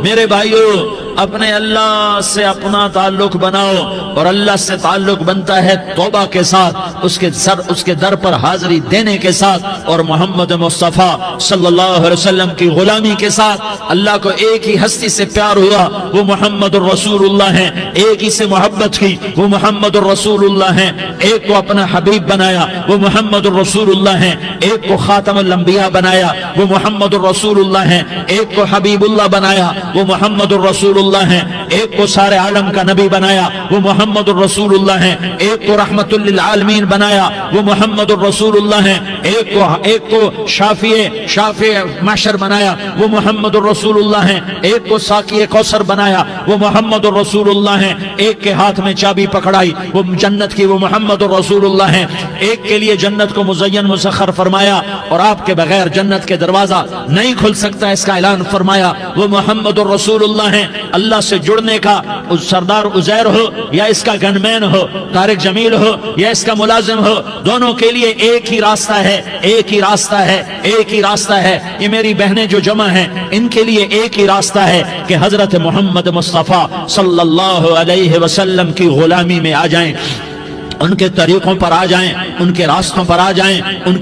میرے بھائیو اپنے اللہ سے اپنا تعلق بناؤ، اور اللہ سے تعلق بنتا ہے توبہ کے ساتھ، اس کے در پر حاضری دینے کے ساتھ، اور محمد مصطفیٰ صلی اللہ علیہ وسلم کی غلامی کے ساتھ۔ اللہ کو ایک ہی ہستی سے پیار ہوا، وہ محمد الرسول اللہ ہیں، ایک ہی سے محبت کی، وہ محمد الرسول اللہ ہیں، ایک کو اپنا حبیب بنایا، وہ محمد الرسول اللہ ہیں، ایک کو خاتم الانبیاء بنایا، وہ محمد الرسول اللہ ہیں، ایک کو حبیب اللہ بنایا، وہ محمد الرسول اللہ ہیں، ایک کو سارے عالم کا نبی بنایا، وہ محمد الرسول اللہ ہیں، ایک کو رحمت للعالمین بنایا، وہ محمد الرسول اللہ ہیں، ایک کو شافع محشر بنایا، وہ محمد الرسول اللہ ہیں، ایک کو ساقی کوثر بنایا، وہ محمد الرسول اللہ ہیں، ایک کے ہاتھ میں چابی پکڑائی وہ جنت کی، وہ محمد الرسول اللہ ہیں، ایک کے لیے جنت کو مزین مسخر فرمایا اور آپ کے بغیر جنت کے دروازہ نہیں کھل سکتا اس کا اعلان فرمایا، وہ محمد الرسول اللہ ہیں۔ اللہ سے جڑنے کا سردار عزیر ہو یا اس کا گن مین ہو، طارق جمیل ہو یا اس کا ملازم ہو، دونوں کے لیے ایک ہی راستہ ہے، ایک ہی راستہ ہے، ایک ہی راستہ ہے۔ یہ میری بہنیں جو جمع ہیں ان کے لیے ایک ہی راستہ ہے کہ حضرت محمد مصطفیٰ صلی اللہ علیہ وسلم کی غلامی میں آ جائیں، ان کے طریقوں پر آ جائیں، ان کے راستوں پر آ جائیں، ان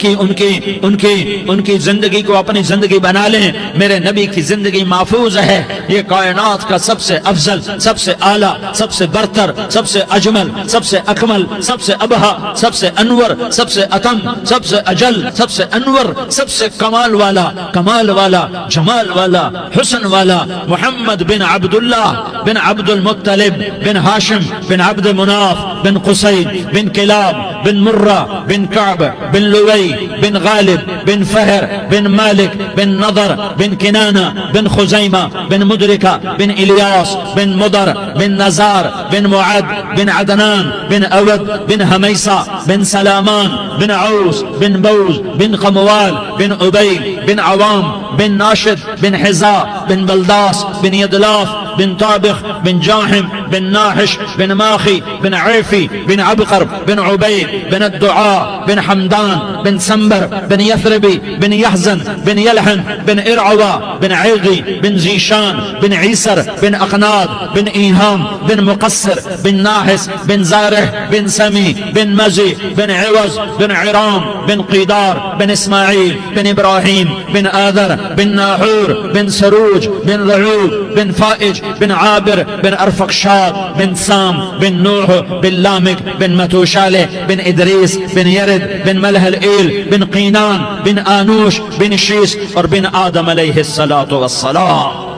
کی زندگی کو اپنی زندگی بنا لیں۔ میرے نبی کی زندگی محفوظ ہے، یہ کائنات کا سب سے افضل، سب سے اعلیٰ، سب سے برتر، سب سے اجمل، سب سے اکمل، سب سے ابہا، سب سے انور، سب سے اتم، سب سے اجل، سب سے انور، سب سے کمال والا، جمال والا، حسن والا، محمد بن عبداللہ بن عبد المطلب بن ہاشم بن عبد مناف بن قصی بن کلاب بن مرہ بن کعب بن لوی بن غالب بن فہر بن مالک بن نضر بن کنانہ بن خزیمہ بن مدرکہ بن الیاس بن مدر بن نزار بن معد بن عدنان بن اود بن حمیسہ بن سلامان بن عوس بن بوز بن قموال بن عبید بن عوام بن ناشد بن حزا بن بلداس بن یدلاف بن طابخ بن جاحم بن ناحش بن ماخی بن عیفی بن عبقر بن عبید بن الدعاء بن حمدان بن سنبر بن یثربی بن یحزن بن یلحن بن ارعوا بن عیغی بن زیشان بن عیسر بن اقناد بن ایہام بن مقصر بن ناحس بن زارح بن سمی بن مزی بن عوض بن عرام بن قیدار بن اسماعیل بن ابراہیم بن آذر بن ناحور بن سروج بن رعوب بن فائج بن عابر بن ارفقشاد بن سام بن نوح بن لامک بن متوشالح بن ادریس بن یرد بن ملح الایل بن قینان بن آنوش بن شیس اور بن آدم علیہ السلام۔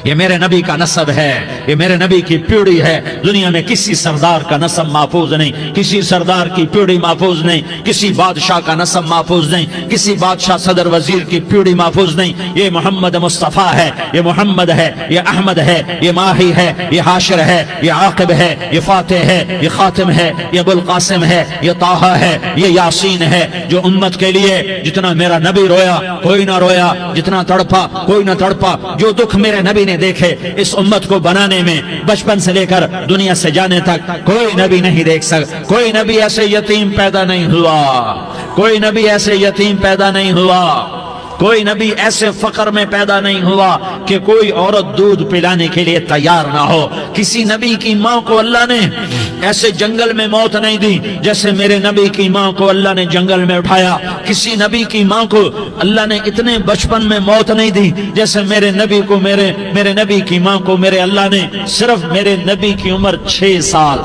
یہ میرے نبی کا نسب ہے، یہ میرے نبی کی پیڑھی ہے۔ دنیا میں کسی سردار کا نسب محفوظ نہیں، کسی سردار کی پیڑھی محفوظ نہیں، کسی بادشاہ کا نسب محفوظ نہیں، کسی بادشاہ صدر وزیر کی پیڑھی محفوظ نہیں۔ یہ محمد مصطفیٰ ہے، یہ محمد ہے، یہ احمد ہے، یہ ماہی ہے، یہ حاشر ہے، یہ عاقب ہے، یہ فاتح ہے، یہ خاتم ہے، یہ ابو القاسم ہے، یہ طٰہٰ ہے، یہ یاسین ہے۔ جو امت کے لیے جتنا میرا نبی رویا کوئی نہ رویا، جتنا تڑپا کوئی نہ تڑپا، جو دکھ میرے نبی نے دیکھے اس امت کو بنانے میں، بچپن سے لے کر دنیا سے جانے تک کوئی نبی نہیں دیکھ سکتا۔ کوئی نبی ایسے یتیم پیدا نہیں ہوا، کوئی نبی ایسے یتیم پیدا نہیں ہوا، کوئی نبی ایسے فقر میں پیدا نہیں ہوا کہ کوئی عورت دودھ پلانے کے لیے تیار نہ ہو۔ کسی نبی کی ماں کو اللہ نے ایسے جنگل میں موت نہیں دی جیسے میرے نبی کی ماں کو اللہ نے جنگل میں اٹھایا۔ کسی نبی کی ماں کو اللہ نے اتنے بچپن میں موت نہیں دی جیسے میرے نبی کو، میرے نبی کی ماں کو میرے اللہ نے صرف میرے نبی کی عمر 6 سال،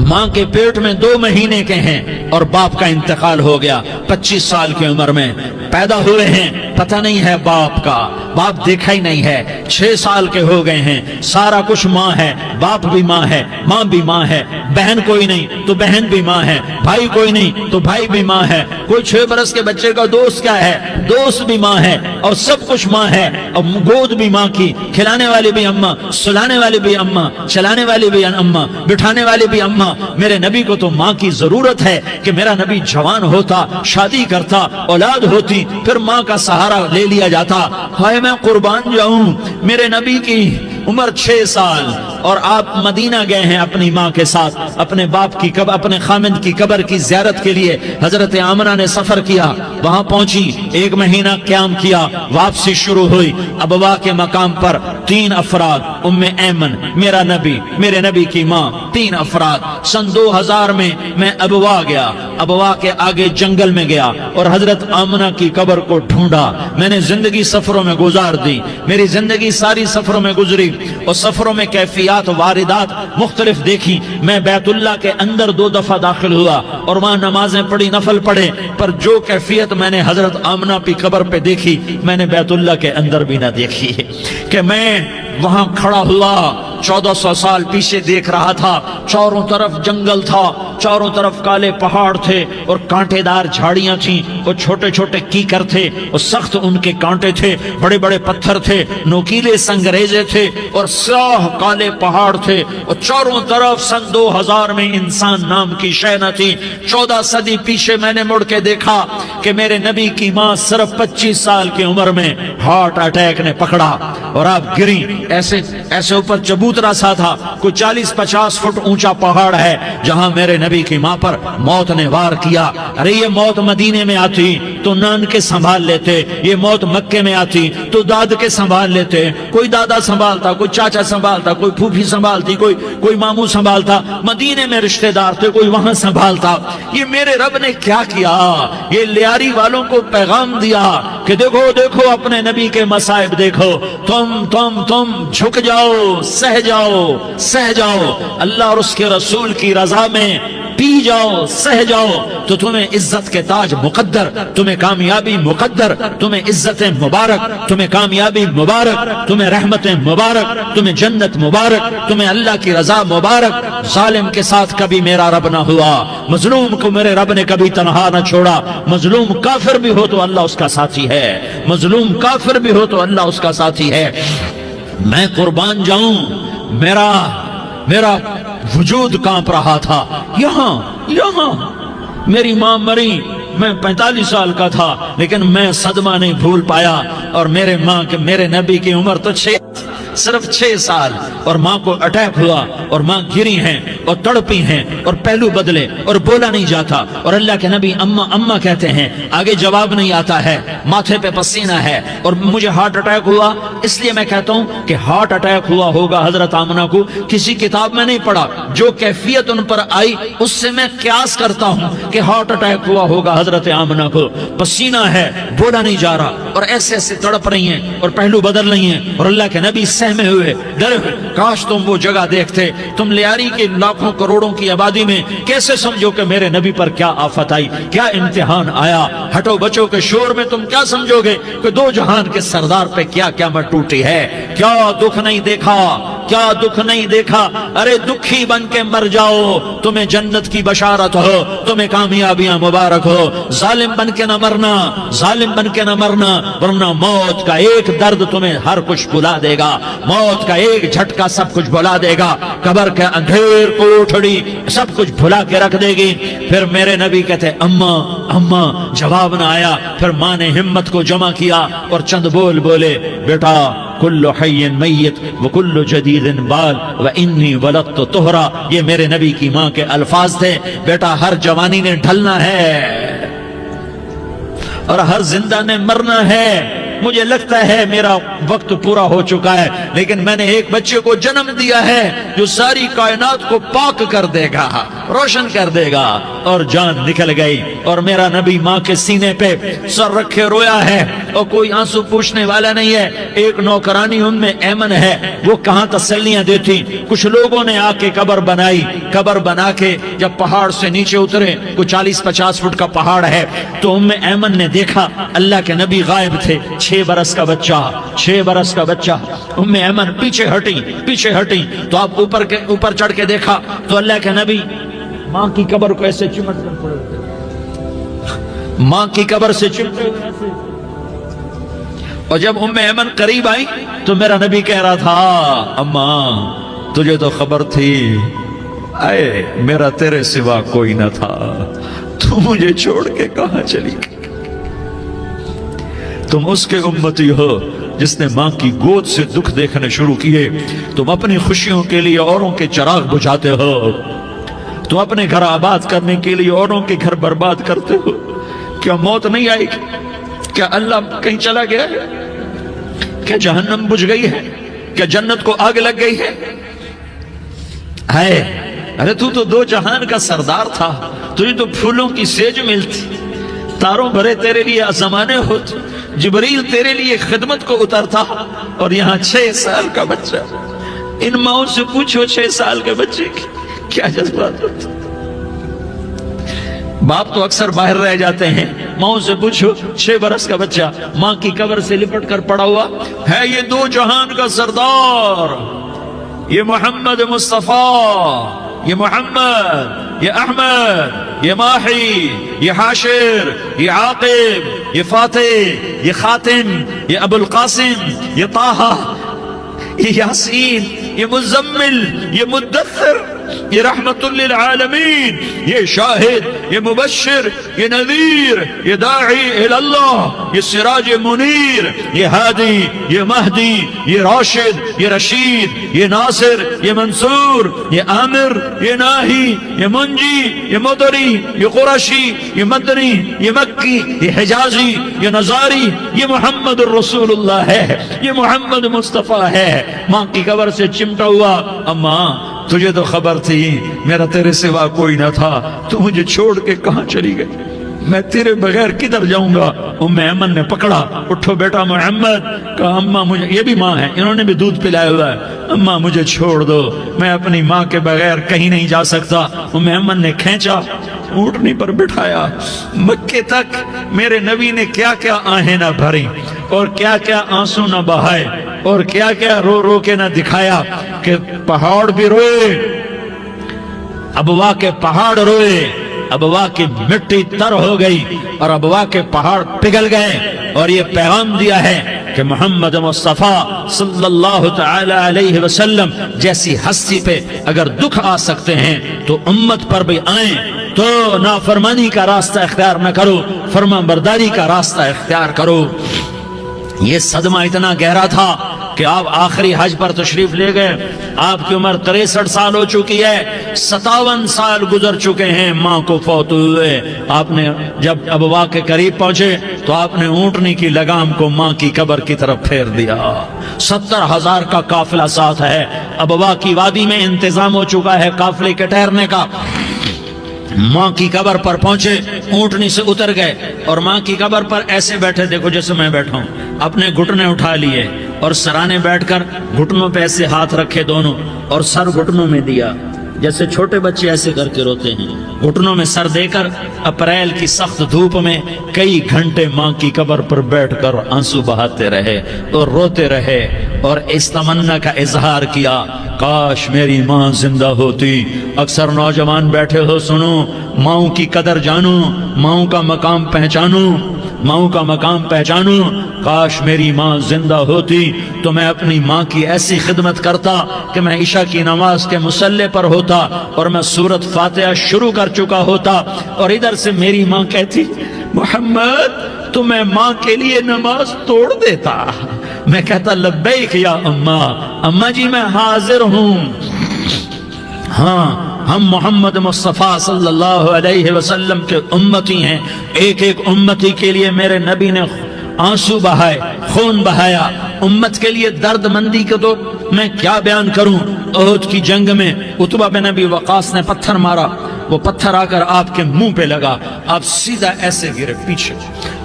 ماں کے پیٹ میں 2 مہینے کے ہیں اور باپ کا انتقال ہو گیا 25 سال کی عمر میں پیدا ہوئے ہیں، پتہ نہیں ہے باپ کا، باپ دیکھا ہی نہیں ہے، 6 سال کے ہو گئے ہیں، سارا کچھ ماں ہے، باپ بھی ماں ہے، ماں بھی ماں ہے، بہن کوئی نہیں تو بہن بھی ماں ہے، بھائی کوئی نہیں تو بھائی بھی ماں ہے، کوئی 6 برس کے بچے کا دوست کیا ہے، دوست بھی ماں ہے، اور سب کچھ ماں ہے، اور گود بھی ماں کی، کھلانے والی بھی اماں، سلانے والی بھی اماں، چلانے والی بھی اماں، بٹھانے والی بھی اماں۔ میرے نبی کو تو ماں کی ضرورت ہے کہ میرا نبی جوان ہوتا، شادی کرتا، اولاد ہوتی، پھر ماں کا سہارا لے لیا جاتا۔ ہائے میں قربان جاؤں، میرے نبی کی عمر 6 سال اور آپ مدینہ گئے ہیں اپنی ماں کے ساتھ، اپنے باپ کی اپنے خامند کی قبر کی زیارت کے لیے حضرت آمنہ نے سفر کیا، وہاں پہنچی، 1 مہینہ قیام کیا، واپسی شروع ہوئی۔ ابوا کے مقام پر 3 افراد، ام ایمن، میرا نبی، میرے نبی کی ماں، 3 افراد۔ سن 2000 میں ابوا گیا، ابوا کے آگے جنگل میں گیا اور حضرت آمنہ کی قبر کو ڈھونڈا۔ میں نے زندگی سفروں میں گزار دی، میری زندگی ساری سفروں میں گزری، اور سفروں میں کیفیات واردات مختلف دیکھی۔ میں بیت اللہ کے اندر 2 دفعہ داخل ہوا اور وہاں نمازیں پڑھی، نفل پڑھے، پر جو کیفیت میں نے حضرت آمنہ کی قبر پہ دیکھی میں نے بیت اللہ کے اندر بھی نہ دیکھی، کہ میں وہاں کھڑا ہوا 1400 سال پیچھے دیکھ رہا تھا، چاروں طرف جنگل تھا، چاروں طرف کالے پہاڑ تھے اور کانٹے دار جھاڑیاں تھیں، اور چھوٹے چھوٹے کیکر تھے اور سخت ان کے کانٹے تھے، بڑے بڑے پتھر تھے، نوکیلے سنگریزے تھے اور سیاہ کالے پہاڑ تھے، اور چاروں طرف سن 2000 میں انسان نام کی شے نہ تھی۔ 14 صدی پیچھے میں نے مڑ کے دیکھا کہ میرے نبی کی ماں صرف 25 سال کی عمر میں ہارٹ اٹیک نے پکڑا اور آپ گری، ایسے اوپر چبوترا سا تھا، کوئی 40-50 فٹ اونچا پہاڑ ہے جہاں میرے نبی کی ماں پر موت نے وار کیا۔ ارے یہ موت مدینے میں آتی تو نان کے سنبھال لیتے، یہ موت مکے میں آتی تو داد کے سنبھال لیتے، کوئی دادا سنبھالتا، کوئی چاچا سنبھالتا، کوئی پھوپھی سنبھالتی، کوئی ماموں سنبھالتا، مدینے میں رشتہ دار تھے، کوئی وہاں سنبھالتا۔ یہ میرے رب نے کیا کیا؟ یہ لیاری والوں کو پیغام دیا کہ دیکھو دیکھو اپنے نبی کے مصائب دیکھو، تم جھک جاؤ، سہ جاؤ، اللہ اور اس کے رسول کی رضا میں پی جاؤ، سہ جاؤ، تو تمہیں عزت کے تاج مقدر، تمہیں کامیابی مقدر، تمہیں عزت مبارک، تمہیں کامیابی مبارک، تمہیں رحمت مبارک، تمہیں جنت مبارک، تمہیں اللہ کی رضا مبارک۔ ظالم کے ساتھ کبھی میرا رب نہ ہوا، مظلوم کو میرے رب نے کبھی تنہا نہ چھوڑا۔ مظلوم کافر بھی ہو تو اللہ اس کا ساتھی ہے، مظلوم کافر بھی ہو تو اللہ اس کا ساتھی ہے۔ میں قربان جاؤں، میرا وجود کانپ رہا تھا۔ یہاں میری ماں مری، میں 45 سال کا تھا، لیکن میں صدمہ نہیں بھول پایا، اور میرے نبی کی عمر تو صرف 6 سال، اور ماں کو اٹیک ہوا اور ماں گری ہیں اور تڑپی ہیں اور پہلو بدلے اور بولا نہیں جاتا، اور اللہ کے نبی اماں اماں کہتے ہیں، آگے جواب نہیں آتا ہے، ماتھے پہ پسینہ ہے، اور مجھے ہارٹ اٹیک ہوا۔ اس لیے میں کہتا ہوں کہ ہارٹ اٹیک ہوا ہوگا حضرت آمنہ کو، کسی کتاب میں نہیں پڑھا، جو کیفیت ان پر آئی اس سے میں قیاس کرتا ہوں کہ ہارٹ اٹیک ہوا ہوگا حضرت آمنہ کو۔ پسینہ ہے، بولا نہیں جا رہا، اور ایسے تڑپ رہی ہیں اور پہلو بدل رہی ہیں، اور اللہ کے نبی سہمے ہوئے، ڈرے ہوئے۔ کاش تم وہ جگہ دیکھتے، تم لیاری کے لاکھوں کروڑوں کی آبادی میں کیسے سمجھو کہ میرے نبی پر کیا آفت آئی، کیا امتحان آیا۔ ہٹو بچوں کے شور میں تم کیا سمجھو گے کہ 2 جہان کے سردار پہ کیا قیامت ٹوٹی ہے۔ کیا دکھ نہیں دیکھا، کیا دکھ نہیں دیکھا۔ ارے دکھی بن کے مر جاؤ، تمہیں جنت کی بشارت ہو، تمہیں کامیابیاں مبارک ہو۔ ظالم بن کے نہ مرنا، ظالم بن کے نہ مرنا، ورنہ موت کا ایک درد تمہیں ہر کچھ بھلا دے گا، موت کا ایک جھٹکا سب کچھ بھلا دے گا، قبر کے اندھیر کوٹھڑی سب کچھ بھلا کے رکھ دے گی۔ پھر میرے نبی کہتے اماں، جواب نہ آیا۔ پھر ماں نے ہمت کو جمع کیا اور چند بولے، بیٹا کل حی میت وکل جدید بال وانی ولدت طہرا، یہ میرے نبی کی ماں کے الفاظ تھے۔ بیٹا ہر جوانی نے ڈھلنا ہے اور ہر زندہ نے مرنا ہے۔ مجھے لگتا ہے میرا وقت پورا ہو چکا ہے، لیکن میں نے ایک بچے کو جنم دیا ہے جو ساری کائنات کو پاک کر دے گا، روشن کر دے گا۔ اور جان نکل گئی، اور میرا نبی ماں کے سینے پہ سر رکھے رویا ہے، اور کوئی آنسو پوچھنے والا نہیں ہے۔ ایک نوکرانی ام ایمن ہے، وہ کہاں تسلیاں دیتی۔ کچھ لوگوں نے آ کے قبر بنائی، قبر بنا کے جب پہاڑ سے نیچے اترے، کوئی 40-50 فٹ کا پہاڑ ہے، تو ام ایمن نے دیکھا اللہ کے نبی غائب تھے، 6 برس کا بچہ۔ ام ایمن پیچھے ہٹی تو آپ اوپر چڑھ کے دیکھا تو اللہ کے نبی ماں کی قبر کو ایسے چمٹ کر پڑے، ماں کی قبر سے چمٹے ہوئے ایسے۔ اور جب ام ایمن قریب آئی تو میرا نبی کہہ رہا تھا، اماں تجھے تو خبر تھی، اے میرا تیرے سوا کوئی نہ تھا، تو مجھے چھوڑ کے کہاں چلی گئی؟ تم اس کے امتی ہو جس نے ماں کی گود سے دکھ دیکھنے شروع کیے۔ تم اپنی خوشیوں کے لیے اوروں کے چراغ بجھاتے ہو، تم اپنے گھر آباد کرنے کے لیے اوروں کے گھر برباد کرتے ہو۔ کیا موت نہیں آئے گی؟ کیا اللہ کہیں چلا گیا ہے؟ کیا جہنم بجھ گئی ہے؟ کیا جنت کو آگ لگ گئی ہے؟ ارے تو دو جہان کا سردار تھا، تجھے تو پھولوں کی سیج ملتی، تاروں بھرے تیرے لیے زمانے ہوتے، جبریل تیرے لیے خدمت کو اترتا، اور یہاں 6 سال کا بچہ۔ ان ماؤں سے پوچھو 6 سال کے بچے کی کیا جذبات ہوتے۔ باپ تو اکثر باہر رہ جاتے ہیں، ماؤں سے پوچھو 6 برس کا بچہ ماں کی قبر سے لپٹ کر پڑا ہوا ہے۔ یہ دو جہان کا سردار، یہ محمد مصطفیٰ، یہ محمد، یہ احمد، یہ ماہی، یہ حاشر، یہ عاقب، یہ فاتح، یہ خاتم، یہ ابو القاسم، یہ طٰہٰ، یہ یاسین، یہ مزمل، یہ مدثر، یہ رحمت للعالمین، یہ شاہد، یہ مبشر، یہ نذیر، یہ داعی اللہ، یہ سراج منیر، یہ ہادی، یہ مہدی، یہ راشد، یہ رشید، یہ ناصر، یہ منصور، یہ عامر، یہ ناہی، یہ منجی، یہ مدری، یہ قرشی، یہ مدنی، یہ مکی، یہ حجازی، یہ نظاری، یہ محمد الرسول اللہ ہے، یہ محمد مصطفیٰ ہے۔ ماں کی قبر سے چمٹا ہوا، اماں تجھے تو خبر تھی میرا تیرے سوا کوئی نہ تھا، تو مجھے چھوڑ کے کہاں چلی گئی، میں تیرے بغیر کدھر جاؤں گا؟ ام ایمن نے پکڑا، اٹھو بیٹا محمد، کہا اماں مجھے، یہ بھی ماں ہے، انہوں نے بھی دودھ پلایا ہوا ہے، اماں مجھے چھوڑ دو، میں اپنی ماں کے بغیر کہیں نہیں جا سکتا۔ ام ایمن نے کھینچا، اونٹنی پر بٹھایا، مکے تک میرے نبی نے کیا کیا آہیں نہ بھری، اور کیا کیا آنسو نہ بہائے، اور کیا کیا رو رو کے نہ دکھایا کہ پہاڑ بھی روئے، ابوا کے پہاڑ روئے، ابوا کی مٹی تر ہو گئی اور ابوا کے پہاڑ پگھل گئے، اور یہ پیغام دیا ہے کہ محمد مصطفیٰ صلی اللہ تعالی علیہ وسلم جیسی ہستی پہ اگر دکھ آ سکتے ہیں تو امت پر بھی آئیں، تو نافرمانی کا راستہ اختیار نہ کرو، فرما برداری کا راستہ اختیار کرو۔ یہ صدمہ اتنا گہرا تھا کہ آپ آخری حج پر تشریف لے گئے، آپ کی عمر 63 سال ہو چکی ہے، 57 سال گزر چکے ہیں ماں کو فوت ہوئے۔ آپ نے جب ابوا کے قریب پہنچے تو آپ نے اونٹنی کی لگام کو ماں کی قبر کی طرف پھیر دیا۔ 70,000 کا قافلہ ساتھ ہے، ابوا کی وادی میں انتظام ہو چکا ہے قافلے کے ٹھہرنے کا۔ ماں کی قبر پر پہنچے، اونٹنی سے اتر گئے اور ماں کی قبر پر ایسے بیٹھے، دیکھو جیسے میں بیٹھا ہوں، اپنے گھٹنے اٹھا لیے اور سرانے بیٹھ کر گھٹنوں پہ ایسے ہاتھ رکھے دونوں، اور سر گھٹنوں میں دیا، جیسے چھوٹے بچے ایسے کر کے روتے ہیں، گھٹنوں میں سر دے کر اپریل کی سخت دھوپ میں کئی گھنٹے ماں کی قبر پر بیٹھ کر آنسو بہاتے رہے اور روتے رہے، اور اس تمنا کا اظہار کیا، کاش میری ماں زندہ ہوتی۔ اکثر نوجوان بیٹھے ہو، سنو، ماؤں کی قدر جانو، ماؤں کا مقام پہچانو، ماؤں کا مقام پہچانو۔ کاش میری ماں زندہ ہوتی تو میں اپنی ماں کی ایسی خدمت کرتا کہ میں عشاء کی نماز کے مصلی پر ہوتا اور میں سورۃ فاتحہ شروع کر چکا ہوتا، اور ادھر سے میری ماں کہتی، محمد تو میں ماں کے لیے نماز توڑ دیتا، میں کہتا لبیک یا اماں، اماں جی میں حاضر ہوں۔ ہاں، ہم محمد مصطفیٰ صلی اللہ علیہ وسلم کے امتی ہیں، ایک ایک امتی کے لیے میرے نبی نے آنسو بہائے، خون بہایا، امت کے لیے درد مندی کو تو میں کیا بیان کروں۔ احد کی جنگ میں عتبہ بن ابی وقاص نے پتھر مارا، وہ پتھر آ کر آپ کے منہ پہ لگا، آپ سیدھا ایسے گرے،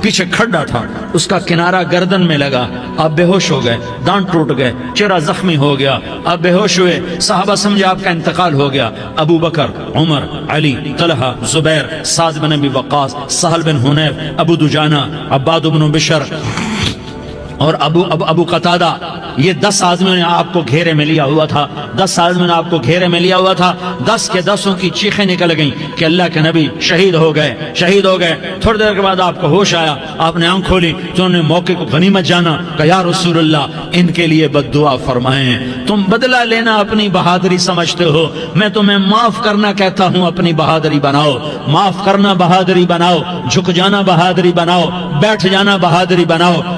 پیچھے کھڈا تھا، اس کا کنارہ گردن میں لگا، آپ بے ہوش ہو گئے، دانت ٹوٹ گئے، چہرہ زخمی ہو گیا، آپ بے ہوش ہوئے، صحابہ سمجھے آپ کا انتقال ہو گیا۔ ابو بکر، عمر، علی، طلحہ، زبیر، سعد بن ابی وقاص، سہل بن حنیف، ابو دجانہ، عباد بن بشر اور ابو قتادہ، یہ 10 آدمیوں نے آپ کو گھیرے میں لیا ہوا تھا، 10 آدمیوں نے آپ کو گھیرے میں لیا ہوا تھا، 10 کے 10 کی چیخیں نکل گئیں کہ اللہ کے نبی شہید ہو گئے۔ تھوڑی دیر کے بعد آپ کو ہوش آیا، آپ نے آنکھ کھولی تو انہوں نے موقع کو غنیمت جانا، کہ یا رسول اللہ ان کے لیے بد دعا فرمائیں، تم بدلہ لینا اپنی بہادری سمجھتے ہو، میں تمہیں معاف کرنا کہتا ہوں، اپنی بہادری بناؤ، معاف کرنا بہادری بناؤ، جھک جانا بہادری بناؤ، بیٹھ جانا بہادری بناؤ،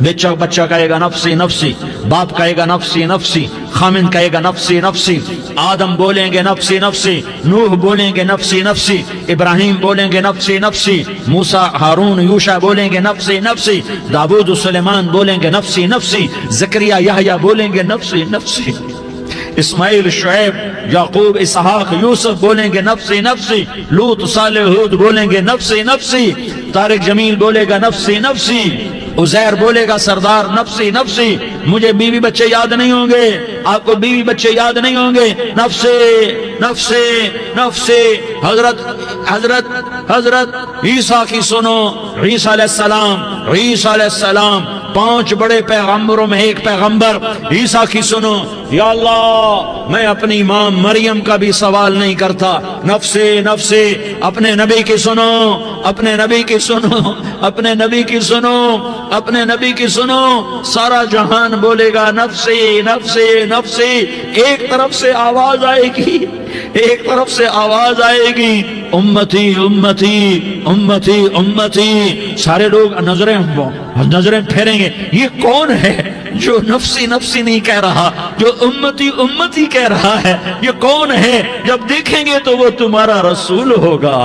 بچہ کہے گا نفسی نفسی، باپ کہے گا نفسی نفسی، خامن کہے گا نفسی نفسی، آدم بولیں گے نفسی نفسی، نوح بولیں گے نفسی نفسی، ابراہیم بولیں گے نفسی نفسی، موسیٰ ہارون یوشع بولیں گے نفسی نفسی، داؤد سلیمان بولیں گے نفسی نفسی، زکریا یحییٰ بولیں گے نفسی نفسی، اسماعیل شعیب یعقوب اسحاق یوسف بولیں گے نفسی نفسی، لوط صالح ہود بولیں گے نفسی نفسی، طارق جمیل بولے گا نفسی نفسی، عزیر بولے گا سردار نفسی نفسی، مجھے بیوی بچے یاد نہیں ہوں گے، آپ کو بیوی بچے یاد نہیں ہوں گے، نفسی نفسی نفسی۔ حضرت عیسیٰ کی سنو، عیسیٰ علیہ السلام 5 بڑے پیغمبروں میں ایک پیغمبر عیسیٰ کی سنو، یا اللہ میں اپنی ماں مریم کا بھی سوال نہیں کرتا، نفسی نفسی۔ اپنے نبی کی سنو، اپنے نبی کی سنو، اپنے نبی کی سنو، اپنے نبی کی سنو، سارا جہان بولے گا نفسی نفسی نفسی۔ ایک طرف سے آواز آئے گی، ایک طرف سے آواز آئے گی، امتی امتی امتی امتی۔ سارے لوگ نظریں پھیریں گے، یہ کون ہے جو نفسی نفسی نہیں کہہ رہا، جو امتی امتی کہہ رہا ہے؟ یہ کون ہے؟ جب دیکھیں گے تو وہ تمہارا رسول ہوگا،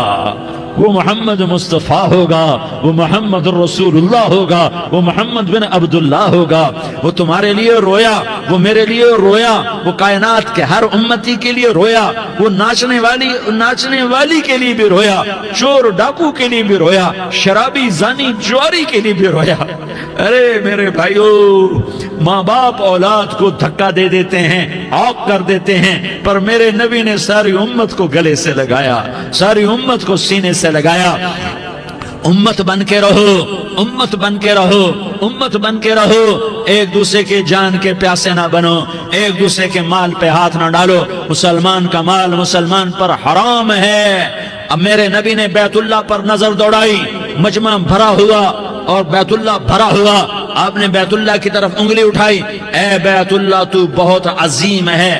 وہ محمد مصطفیٰ ہوگا، وہ محمد رسول اللہ ہوگا، وہ محمد بن عبداللہ ہوگا۔ وہ تمہارے لیے رویا، وہ میرے لیے رویا، وہ کائنات کے ہر امتی کے لیے رویا، وہ ناچنے والی کے لیے بھی رویا، چور ڈاکو کے لیے بھی رویا، شرابی زانی جواری کے لیے بھی رویا۔ ارے میرے بھائیو، ماں باپ اولاد کو دھکا دے دیتے ہیں، عاق کر دیتے ہیں، پر میرے نبی نے ساری امت کو گلے سے لگایا، ساری امت کو سینے سے لگایا۔ امت بن کے رہو، امت بن کے رہو، امت بن کے رہو، ایک دوسرے کے جان کے پیاسے نہ بنو، ایک دوسرے کے مال پہ ہاتھ نہ ڈالو۔ مسلمان کا مال مسلمان پر حرام ہے۔ اب میرے نبی نے بیت اللہ پر نظر دوڑائی، مجمع بھرا ہوا اور بیت اللہ بھرا ہوا، آپ نے بیت اللہ کی طرف انگلی اٹھائی، اے بیت اللہ تو بہت عظیم ہے،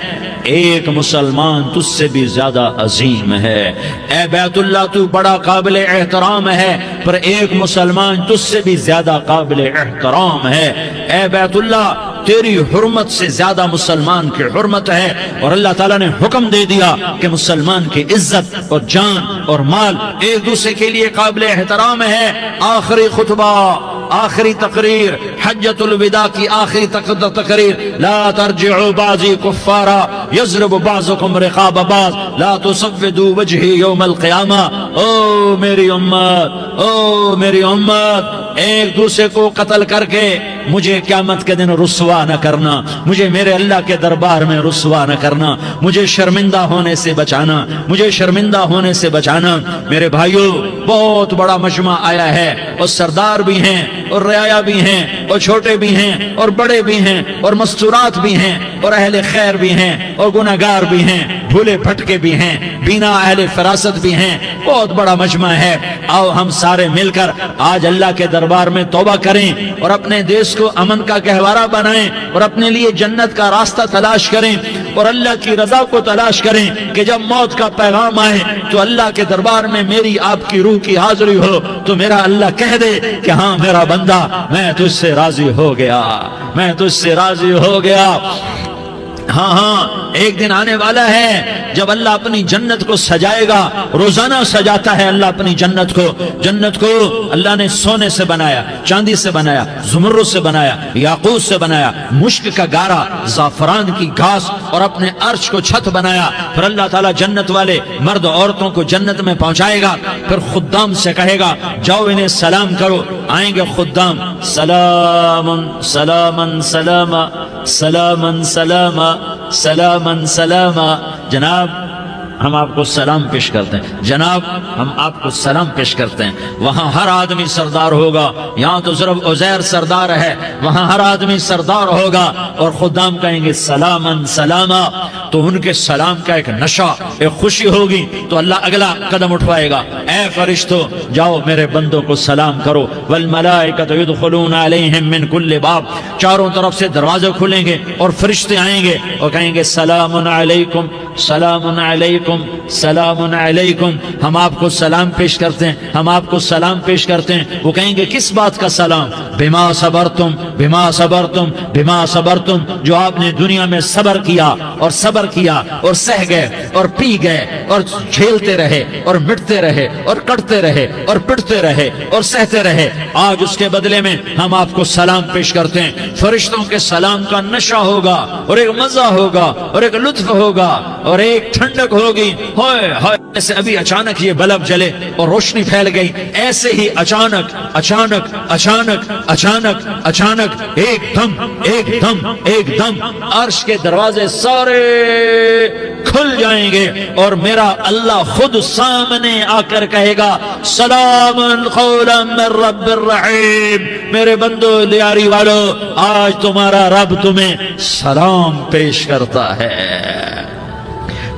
ایک مسلمان تجھ سے بھی زیادہ عظیم ہے۔ اے بیت اللہ تو بڑا قابل احترام ہے، پر ایک مسلمان تجھ سے بھی زیادہ قابل احترام ہے۔ اے بیت اللہ تیری حرمت سے زیادہ مسلمان کی حرمت ہے، اور اللہ تعالیٰ نے حکم دے دیا کہ مسلمان کی عزت اور جان اور مال ایک دوسرے کے لیے قابل احترام ہے۔ آخری خطبہ، آخری تقریر، حجۃ الوداع کی آخری تقریر، لا ترجعوا بعضی کفارا یضرب بعضکم رقاب بعض لا تسودوا وجہی یوم القیامہ۔ او میری امت، او میری امت، ایک دوسرے کو قتل کر کے مجھے قیامت کے دن رسوا نہ کرنا، مجھے میرے اللہ کے دربار میں رسوا نہ کرنا، مجھے شرمندہ ہونے سے بچانا، مجھے شرمندہ ہونے سے بچانا۔ میرے بھائیو، بہت بڑا مجمع آیا ہے، اور سردار بھی ہیں اور رعایا بھی ہیں اور چھوٹے بھی ہیں اور بڑے بھی ہیں اور مستورات بھی ہیں اور اہل خیر بھی ہیں اور گناہگار بھی ہیں، بھولے بھٹکے بھی ہیں، بینا اہل فراست بھی ہیں، بہت بڑا مجمع ہے۔ آؤ ہم سارے مل کر آج اللہ کے دربار میں توبہ کریں اور اپنے دیش کو امن کا گہوارہ بنائیں اور اپنے لیے جنت کا راستہ تلاش کریں اور اللہ کی رضا کو تلاش کریں کہ جب موت کا پیغام آئے تو اللہ کے دربار میں میری آپ کی روح کی حاضری ہو تو میرا اللہ کہہ دے کہ ہاں میرا بندہ، میں تجھ سے راضی ہو گیا، میں تجھ سے راضی ہو گیا۔ ہاں ایک دن آنے والا ہے جب اللہ اپنی جنت کو سجائے گا، روزانہ سجاتا ہے اللہ اپنی جنت کو۔ جنت کو اللہ نے سونے سے بنایا، چاندی سے بنایا، زمرد سے بنایا، یاقوت سے بنایا، مشک کا گارا، زعفران کی گھاس اور اپنے عرش کو چھت بنایا۔ پھر اللہ تعالیٰ جنت والے مرد عورتوں کو جنت میں پہنچائے گا، پھر خدام سے کہے گا جاؤ انہیں سلام کرو۔ آئیں گے خدام، سلامن سلامن سلاما سلامن سلاما سلامن سلاما۔ جناب ہم آپ کو سلام پیش کرتے ہیں، جناب ہم آپ کو سلام پیش کرتے ہیں۔ وہاں ہر آدمی سردار ہوگا، یہاں تو صرف عزیر سردار ہے، وہاں ہر آدمی سردار ہوگا، اور خدام کہیں گے سلامن سلاما۔ تو ان کے سلام کا ایک نشہ، ایک خوشی ہوگی، تو اللہ اگلا قدم اٹھوائے گا، اے فرشتوں جاؤ میرے بندوں کو سلام کرو۔ والملائکۃ یدخلون علیہم من کل باب، چاروں طرف سے دروازے کھلیں گے اور فرشتے آئیں گے اور کہیں گے سلام علیکم سلام علیکم سلام علیکم، ہم آپ کو سلام پیش کرتے ہیں، ہم آپ کو سلام پیش کرتے ہیں۔ وہ کہیں گے کس بات کا سلام؟ بما صبرتم بما صبرتم بما صبرتم، جو آپ نے دنیا میں صبر کیا اور صبر کیا اور سہ گئے اور پی گئے اور جھیلتے رہے اور مٹتے رہے اور کٹتے رہے اور پٹتے رہے اور سہتے رہے، آج اس کے بدلے میں ہم آپ کو سلام پیش کرتے ہیں۔ فرشتوں کے سلام کا نشہ ہوگا اور ایک مزہ ہوگا اور ایک لطف ہوگا اور ایک ٹھنڈک ہوگی۔ ہوئے ہوئے، جیسے ابھی اچانک یہ بلب جلے اور روشنی پھیل گئی، ایسے ہی اچانک اچانک اچانک اچانک اچانک ایک دم ایک دم ایک دم عرش کے دروازے سارے کھل جائیں گے اور میرا اللہ خود سامنے آ کر کہے گا سلام قولا من رب الرحیم، میرے بندو لیاری والو، آج تمہارا رب تمہیں سلام پیش کرتا ہے،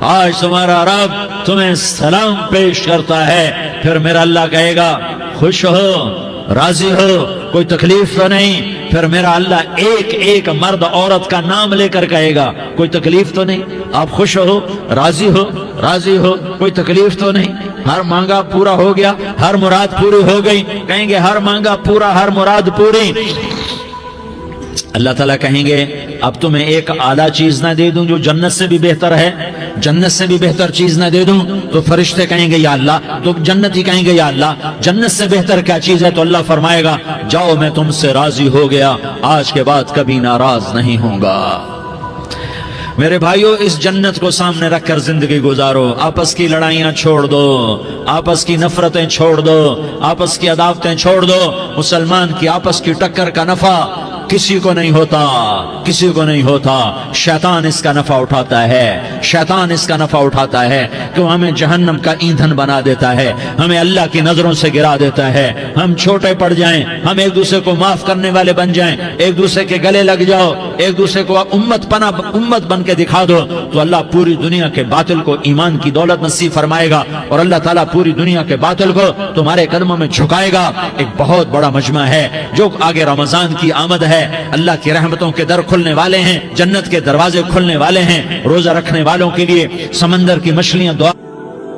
آج تمہارا رب تمہیں سلام پیش کرتا ہے۔ پھر میرا اللہ کہے گا خوش ہو، راضی ہو، کوئی تکلیف تو نہیں؟ پھر میرا اللہ ایک ایک مرد عورت کا نام لے کر کہے گا کوئی تکلیف تو نہیں؟ آپ خوش ہو، راضی ہو، راضی ہو، کوئی تکلیف تو نہیں؟ ہر مانگا پورا ہو گیا، ہر مراد پوری ہو گئی؟ کہیں گے ہر مانگا پورا، ہر مراد پوری۔ اللہ تعالیٰ کہیں گے اب تمہیں ایک اعلیٰ چیز نہ دے دوں جو جنت سے بھی بہتر ہے؟ جنت سے بھی بہتر چیز نہ دے دوں؟ تو فرشتے کہیں گے یا اللہ، تو جنتی کہیں گے یا اللہ جنت سے بہتر کیا چیز ہے؟ تو اللہ فرمائے گا جاؤ میں تم سے راضی ہو گیا، آج کے بعد کبھی ناراض نہیں ہوں گا۔ میرے بھائیو، اس جنت کو سامنے رکھ کر زندگی گزارو، آپس کی لڑائیاں چھوڑ دو، آپس کی نفرتیں چھوڑ دو، آپس کی عداوتیں چھوڑ دو۔ مسلمان کی آپس کی ٹکر کا نفع کسی کو نہیں ہوتا، کسی کو نہیں ہوتا۔ شیطان اس کا نفع اٹھاتا ہے، شیطان اس کا نفع اٹھاتا ہے کہ وہ ہمیں جہنم کا ایندھن بنا دیتا ہے، ہمیں اللہ کی نظروں سے گرا دیتا ہے، ہم چھوٹے پڑ جائیں، ہم ایک دوسرے کو معاف کرنے والے بن جائیں، ایک دوسرے کے گلے لگ جاؤ، ایک دوسرے کو امت بن کے دکھا دو، تو اللہ پوری دنیا کے باطل کو ایمان کی دولت نصیب فرمائے گا اور اللہ تعالیٰ پوری دنیا کے باطل کو تمہارے قدموں میں جھکائے گا۔ ایک بہت بڑا مجمع ہے جو آگے رمضان کی آمد ہے، اللہ کی رحمتوں کے در کھلنے والے ہیں، جنت کے دروازے کھلنے والے ہیں، روزہ رکھنے والوں کے لیے سمندر کی مچھلیاں دعا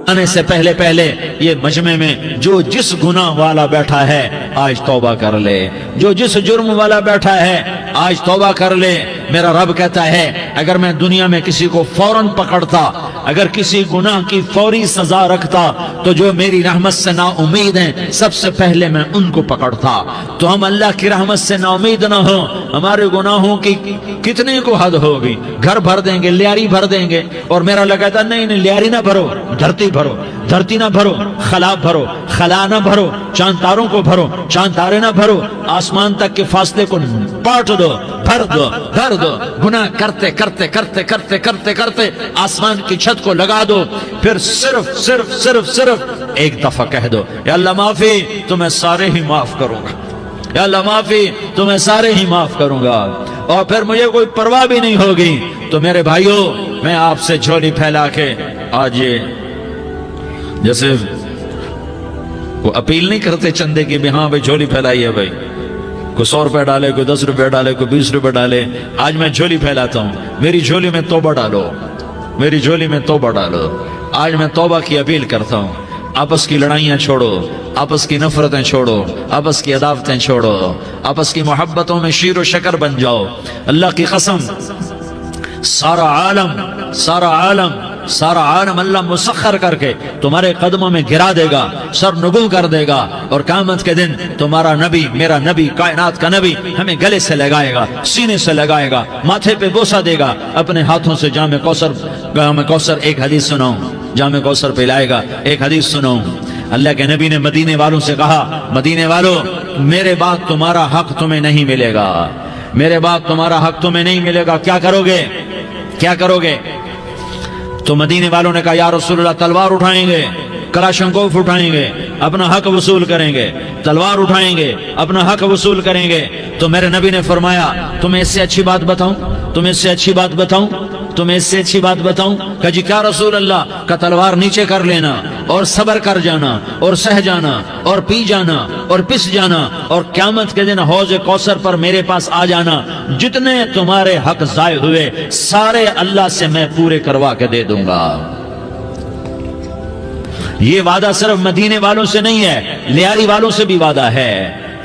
آنے سے پہلے پہلے یہ مجمع میں جو جس گناہ والا بیٹھا ہے آج توبہ کر لے، جو جس جرم والا بیٹھا ہے آج توبہ کر لے۔ میرا رب کہتا ہے اگر میں دنیا میں کسی کو فوراً پکڑتا، اگر کسی گناہ کی فوری سزا رکھتا تو جو میری رحمت سے نا امید ہیں سب سے پہلے میں ان کو پکڑتا۔ تو ہم اللہ کی رحمت سے نا امید نہ ہو، ہمارے گناہوں کی کتنے کو حد ہوگی، گھر بھر دیں گے، لیاری بھر دیں گے، اور میرا اللہ کہتا نہیں نہیں لیاری نہ بھرو، دھرتی بھرو، دھرتی نہ بھرو، خلا بھرو، خلا نہ بھرو، چاند تاروں کو بھرو، چاند تارے نہ بھرو، آسمان تک کے فاصلے کو پاٹ دو، بھر دو، بھر دو، گناہ کرتے کرتے کرتے کرتے کرتے کرتے آسمان کی چھت کو لگا دو، پھر صرف صرف صرف صرف ایک دفعہ کہہ دو یا اللہ معافی، تو میں سارے ہی معاف کروں گا، یا اللہ معافی، تو میں سارے ہی معاف کروں گا، اور پھر مجھے کوئی پرواہ بھی نہیں ہوگی۔ تو میرے بھائیوں، میں آپ سے جھولی پھیلا کے آج یہ جیسے وہ اپیل نہیں کرتے چندے کی بھی ہاں بھائی جھولی پھیلائی ہے، بھائی کوئی 100 روپے ڈالے، کوئی 10 روپے ڈالے، کوئی 20 روپے ڈالے، آج میں جھولی پھیلاتا ہوں، میری جھولی میں توبہ ڈالو، میری جھولی میں توبہ ڈالو۔ آج میں توبہ کی اپیل کرتا ہوں، آپس کی لڑائیاں چھوڑو، آپس کی نفرتیں چھوڑو، آپس کی عداوتیں چھوڑو، آپس کی محبتوں میں شیر و شکر بن جاؤ۔ اللہ کی قسم، سارا عالم اللہ مسخر کر کے تمہارے قدموں میں گرا دے گا، سر نگوں کر دے گا، اور قیامت کے دن تمہارا نبی، میرا نبی، کائنات کا نبی ہمیں گلے سے لگائے گا، سینے سے لگائے گا، ماتھے پہ بوسہ دے گا، اپنے ہاتھوں سے جام کوثر ایک حدیث سناؤں، جام کوثر پلائے گا، ایک حدیث سناؤں۔ اللہ کے نبی نے مدینے والوں سے کہا، مدینے والوں میرے بعد تمہارا حق تمہیں نہیں ملے گا، میرے بعد تمہارا حق تمہیں نہیں ملے گا، کیا کرو گے، کیا کرو گے؟ تو مدینے والوں نے کہا یا رسول اللہ تلوار اٹھائیں گے، کلاشنکوف اٹھائیں گے، اپنا حق وصول کریں گے، تلوار اٹھائیں گے، اپنا حق وصول کریں گے۔ تو میرے نبی نے فرمایا تمہیں اس سے اچھی بات بتاؤں، تمہیں اس سے اچھی بات بتاؤں، تمہیں اس سے اچھی بات بتاؤں؟ کہ جی کیا رسول اللہ؟ کا تلوار نیچے کر لینا اور صبر کر جانا اور سہ جانا اور پی جانا اور پس جانا اور قیامت کے دن حوض کوثر پر میرے پاس آ جانا، جتنے تمہارے حق ضائع ہوئے سارے اللہ سے میں پورے کروا کے دے دوں گا۔ یہ وعدہ صرف مدینے والوں سے نہیں ہے، لیاری والوں سے بھی وعدہ ہے،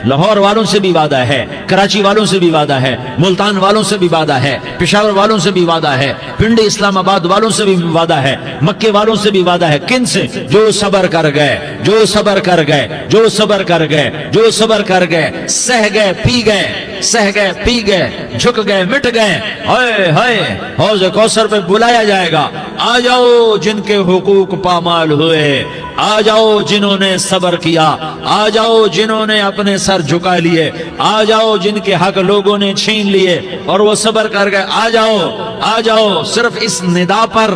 لاہور والوں سے بھی وعدہ ہے، کراچی والوں سے بھی وعدہ ہے، ملتان والوں سے بھی وعدہ ہے، پشاور والوں سے بھی وعدہ ہے، پنڈی اسلام آباد والوں سے بھی وعدہ ہے، مکے والوں سے بھی وعدہ ہے۔ کن سے؟ جو صبر کر گئے، جو صبر کر گئے، جو صبر کر گئے، جو صبر کر گئے، سہ گئے پی گئے، سہ گئے پی گئے، جھک گئے مٹ گئے، ہائے ہائے حوض کوثر پہ بلایا جائے گا، آ جاؤ جن کے حقوق پامال ہوئے، آ جاؤ جنہوں نے صبر کیا، آ جاؤ جنہوں نے اپنے سر جھکا لیے، آ جاؤ جن کے حق لوگوں نے چھین لیے اور وہ صبر کر گئے، آ جاؤ آ جاؤ۔ صرف اس ندا پر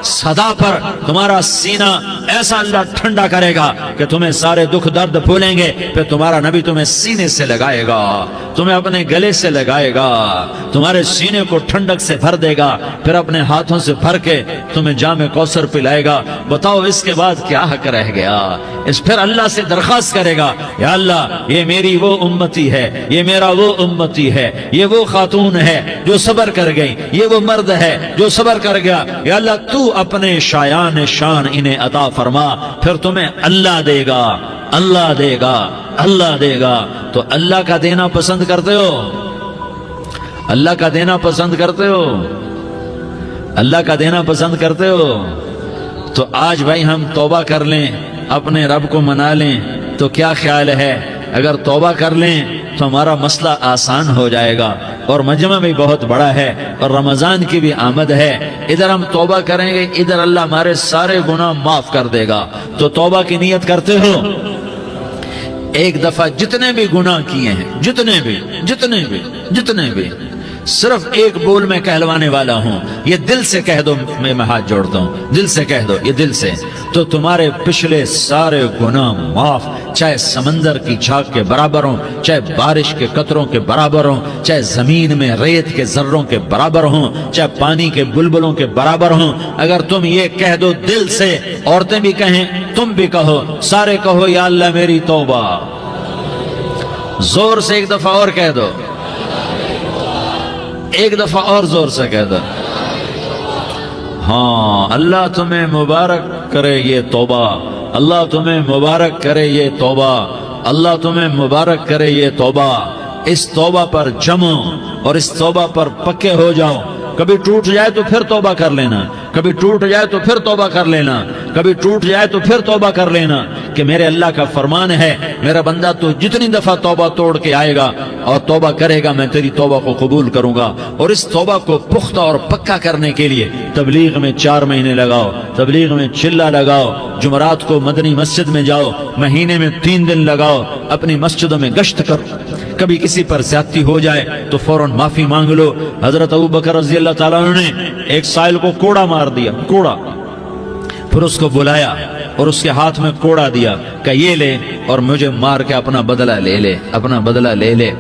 صدا پر تمہارا سینہ ایسا اللہ ٹھنڈا کرے گا کہ تمہیں سارے دکھ درد بھولیں گے، پھر تمہارا نبی تمہیں سینے سے لگائے گا، تمہیں اپنے گلے سے لگائے گا، تمہارے سینے کو ٹھنڈک سے بھر دے گا، پھر اپنے ہاتھوں سے بھر کے تمہیں جام کوثر پلائے گا۔ بتاؤ اس کے بعد کیا حق رہ گیا؟ پھر اللہ سے درخواست کرے گا، یا اللہ یہ میری وہ امتی ہے، یہ میرا وہ امتی ہے، یہ وہ خاتون ہے جو صبر کر گئی، یہ وہ مرد ہے جو صبر کر گیا، یا اللہ تو اپنے شایان شان انہیں عطا فرما، پھر تمہیں اللہ دے گا، اللہ دے گا، اللہ دے گا۔ تو اللہ کا دینا پسند کرتے ہو؟ اللہ کا دینا پسند کرتے ہو؟ اللہ کا دینا پسند کرتے ہو؟ تو آج بھائی ہم توبہ کر لیں، اپنے رب کو منا لیں، تو کیا خیال ہے اگر توبہ کر لیں تو ہمارا مسئلہ آسان ہو جائے گا، اور مجمع بھی بہت بڑا ہے اور رمضان کی بھی آمد ہے، ادھر ہم توبہ کریں گے، ادھر اللہ ہمارے سارے گناہ معاف کر دے گا۔ تو توبہ کی نیت کرتے ہو؟ ایک دفعہ جتنے بھی گناہ کیے ہیں، جتنے بھی صرف ایک بول میں کہلوانے والا ہوں، یہ دل سے کہہ دو، میں ہاتھ جوڑتا ہوں، دل سے کہہ دو، یہ دل سے، تو تمہارے پچھلے سارے گناہ معاف، چاہے سمندر کی جھاگ کے برابر ہوں، چاہے بارش کے قطروں کے برابر ہوں، چاہے زمین میں ریت کے ذروں کے برابر ہوں، چاہے پانی کے بلبلوں کے برابر ہوں۔ اگر تم یہ کہہ دو دل سے، عورتیں بھی کہیں، تم بھی کہو، سارے کہو، یا اللہ میری توبہ، زور سے ایک دفعہ اور کہہ دو، ایک دفعہ اور زور سے کہہ دو۔ ہاں، اللہ تمہیں مبارک کرے یہ توبہ، اللہ تمہیں مبارک کرے یہ توبہ، اللہ تمہیں مبارک کرے یہ توبہ۔ اس توبہ پر جمو اور اس توبہ پر پکے ہو جاؤ۔ کبھی ٹوٹ جائے تو پھر توبہ کر لینا، کبھی ٹوٹ جائے تو پھر توبہ کر لینا، کبھی ٹوٹ جائے تو پھر توبہ کر لینا، کہ میرے اللہ کا فرمان ہے، میرا بندہ تو جتنی دفعہ توبہ توڑ کے آئے گا اور توبہ کرے گا، میں تیری توبہ کو قبول کروں گا۔ اور اس توبہ کو پختہ اور پکا کرنے کے لیے تبلیغ میں 4 مہینے لگاؤ، تبلیغ میں چلہ لگاؤ، جمعرات کو مدنی مسجد میں جاؤ، مہینے میں 3 دن لگاؤ، اپنی مسجدوں میں گشت کرو، کبھی کسی پر زیادتی ہو جائے تو فوراً معافی مانگ لو۔ حضرت ابوبکر رضی اللہ تعالیٰ عنہ نے ایک سائل کو کوڑا مار دیا، کوڑا، پھر اس کو بلایا اور اس کے ہاتھ میں کوڑا دیا کہ یہ لے اور مجھے مار کے اپنا بدلہ لے لے، اپنا بدلہ لے لے۔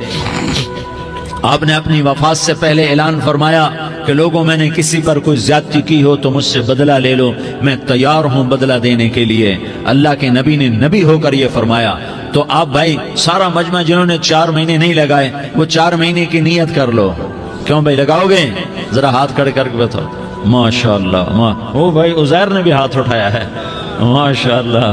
آپ نے اپنی وفات سے پہلے اعلان فرمایا کہ لوگوں، میں نے کسی پر کوئی زیادتی کی ہو تو مجھ سے بدلہ لے لو، میں تیار ہوں بدلہ دینے کے لیے۔ اللہ کے نبی نے نبی ہو کر یہ فرمایا۔ تو آپ بھائی سارا مجمع جنہوں نے 4 مہینے نہیں لگائے، وہ 4 مہینے کی نیت کر لو۔ کیوں بھائی لگاؤ گے؟ ذرا ہاتھ کھڑے کر کے بتاؤ۔ ماشاءاللہ، وہ بھائی عزیر نے بھی ہاتھ اٹھایا ہے، ماشاءاللہ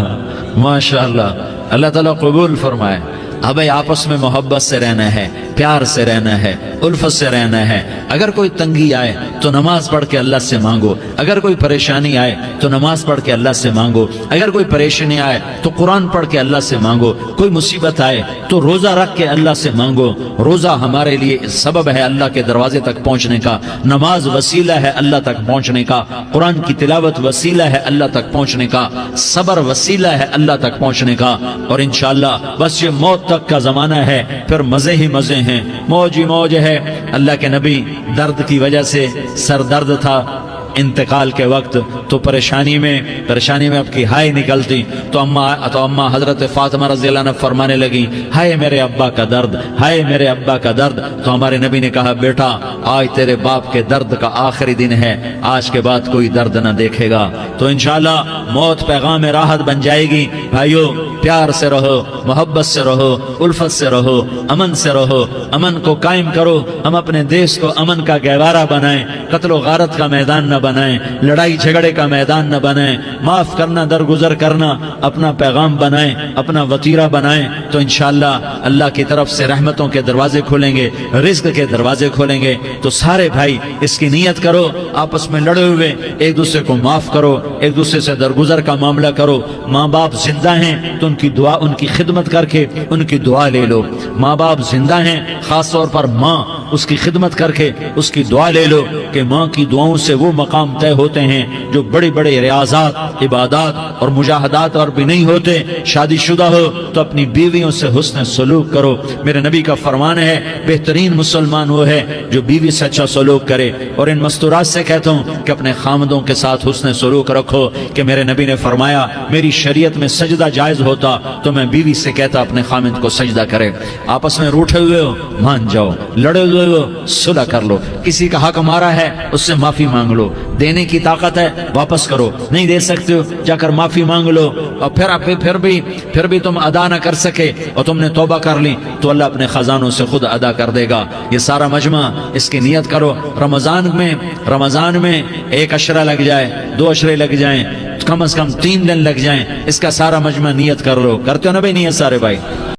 ماشاءاللہ، اللہ تعالیٰ قبول فرمائے۔ اب آپس میں محبت سے رہنا ہے، پیار سے رہنا ہے، الفت سے رہنا ہے۔ اگر کوئی تنگی آئے تو نماز پڑھ کے اللہ سے مانگو، اگر کوئی پریشانی آئے تو نماز پڑھ کے اللہ سے مانگو، اگر کوئی پریشانی آئے تو قرآن پڑھ کے اللہ سے مانگو، کوئی مصیبت آئے تو روزہ رکھ کے اللہ سے مانگو۔ روزہ ہمارے لیے سبب ہے اللہ کے دروازے تک پہنچنے کا، نماز وسیلہ ہے اللہ تک پہنچنے کا، قرآن کی تلاوت وسیلہ ہے اللہ تک پہنچنے کا، صبر وسیلہ ہے اللہ تک پہنچنے کا۔ اور انشاءاللہ بس یہ موت تک کا زمانہ ہے، پھر مزے ہی مزے ہیں، موج ہی موج ہے۔ اللہ کے نبی درد کی وجہ سے، سر درد تھا، انتقال کے وقت تو پریشانی میں اب کی ہائے نکلتی تو اما حضرت فاطمہ رضی اللہ عنہ فرمانے لگی ہائے میرے ابا کا درد، ہائے میرے ابا کا درد۔ تو ہمارے نبی نے کہا بیٹا آج تیرے باپ کے درد کا آخری دن ہے، آج کے بعد کوئی درد نہ دیکھے گا۔ تو انشاءاللہ موت پیغام راحت بن جائے گی۔ بھائیو پیار سے رہو، محبت سے رہو، الفت سے رہو، امن سے رہو، امن کو قائم کرو۔ ہم اپنے دیش کو امن کا گہوارہ بنائیں، قتل و غارت کا میدان نہ بنائیں، لڑائی جھگڑے کا میدان نہ بنائیں، معاف کرنا درگزر کرنا اپنا پیغام بنائیں، اپنا وطیرہ بنائیں، تو انشاءاللہ اللہ کی طرف سے رحمتوں کے دروازے کھولیں گے، رزق کے دروازے کھولیں گے۔ تو سارے بھائی اس کی نیت کرو، آپس میں لڑے ہوئے ایک دوسرے کو معاف کرو، ایک دوسرے سے درگزر کا معاملہ کرو۔ ماں باپ زندہ ہیں تو ان کی دعا، ان کی خدمت کر کے ان کی دعا لے لو۔ ماں باپ زندہ ہیں، خاص طور پر ماں، اس کی خدمت کر کے اس کی دعا لے لو کہ ماں کی دعاؤں سے وہ مقام طے ہوتے ہیں جو بڑے بڑے ریاضات، عبادات اور مجاہدات اور بھی نہیں ہوتے۔ شادی شدہ ہو تو اپنی بیویوں سے حسن سلوک کرو۔ میرے نبی کا فرمان ہے بہترین مسلمان وہ ہے جو بیوی سے اچھا سلوک کرے۔ اور ان مستورات سے کہتا ہوں کہ اپنے خامدوں کے ساتھ حسن سلوک رکھو، کہ میرے نبی نے فرمایا میری شریعت میں سجدہ جائز ہوتا تو میں بیوی سے کہتا اپنے خامد کو سجدہ کرے۔ آپس میں روٹھے ہوئے ہو مان جاؤ، لڑے ہوئے ہو صلح کر لو، کسی کا حق مارا ہے اس سے معافی مانگ لو، دینے کی طاقت ہے واپس کرو، نہیں دے سکتے ہو جا کر معافی مانگ لو، اور پھر بھی تم ادا نہ کر سکے اور تم نے توبہ کر لی تو اللہ اپنے خزانوں سے خود ادا کر دے گا۔ یہ سارا مجمع اس کی نیت کرو۔ رمضان میں 1 عشرہ لگ جائے، 2 عشرے لگ جائیں، کم از کم 3 دن لگ جائیں، اس کا سارا مجمع نیت کر لو۔ کرتے ہو نا بھائی نیت سارے بھائی؟